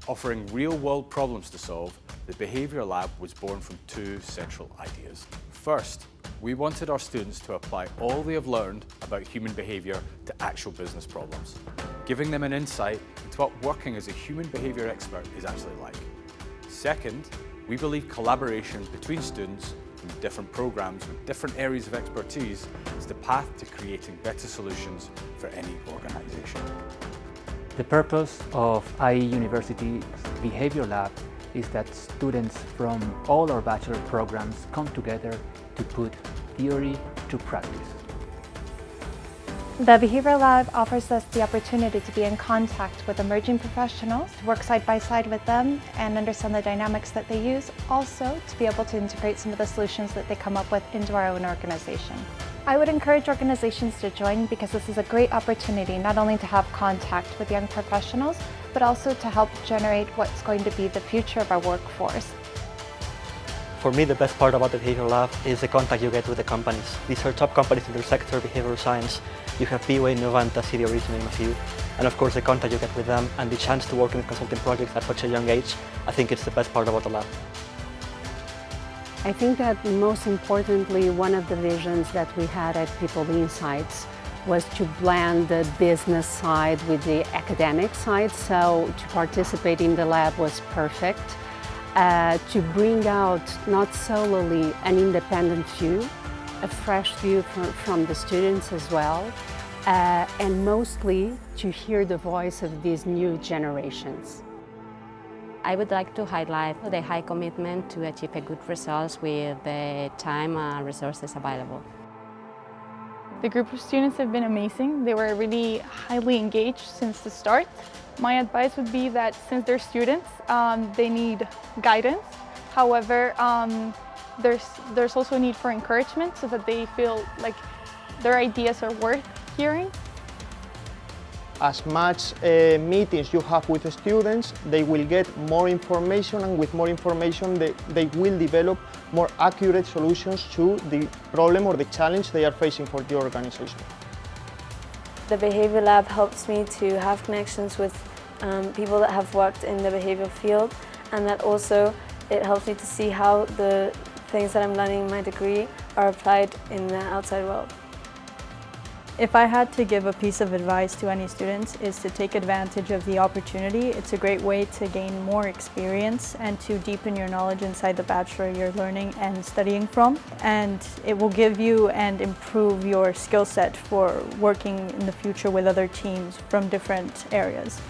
Offering real-world problems to solve, the Behaviour Lab was born from two central ideas. First, we wanted our students to apply all they have learned about human behaviour to actual business problems, giving them an insight into what working as a human behaviour expert is actually like. Second, we believe collaboration between students from different programmes with different areas of expertise is the path to creating better solutions for any organisation. The purpose of IE University's Behavior Lab is that students from all our bachelor programs come together to put theory to practice. The Behavior Lab offers us the opportunity to be in contact with emerging professionals, to work side by side with them and understand the dynamics that they use, also to be able to integrate some of the solutions that they come up with into our own organization. I would encourage organizations to join because this is a great opportunity not only to have contact with young professionals, but also to help generate what's going to be the future of our workforce. For me, the best part about the Behavior Lab is the contact you get with the companies. These are top companies in their sector, behavioral science. You have PUA, Novanta, CDOR, to name a few. And of course, the contact you get with them and the chance to work in consulting projects at such a young age, I think it's the best part about the lab. I think that most importantly, one of the visions that we had at People Insights was to blend the business side with the academic side. So to participate in the lab was perfect. To bring out not solely an independent view, a fresh view from the students as well, and mostly to hear the voice of these new generations. I would like to highlight the high commitment to achieve a good results with the time and resources available. The group of students have been amazing. They were really highly engaged since the start. My advice would be that since they're students, they need guidance. However, there's also a need for encouragement so that they feel like their ideas are worth hearing. As much meetings you have with the students, they will get more information, and with more information they will develop more accurate solutions to the problem or the challenge they are facing for the organization. The Behavior Lab helps me to have connections with people that have worked in the behavioral field, and that also it helps me to see how the things that I'm learning in my degree are applied in the outside world. If I had to give a piece of advice to any students, is to take advantage of the opportunity. It's a great way to gain more experience and to deepen your knowledge inside the bachelor you're learning and studying from. And it will give you and improve your skill set for working in the future with other teams from different areas.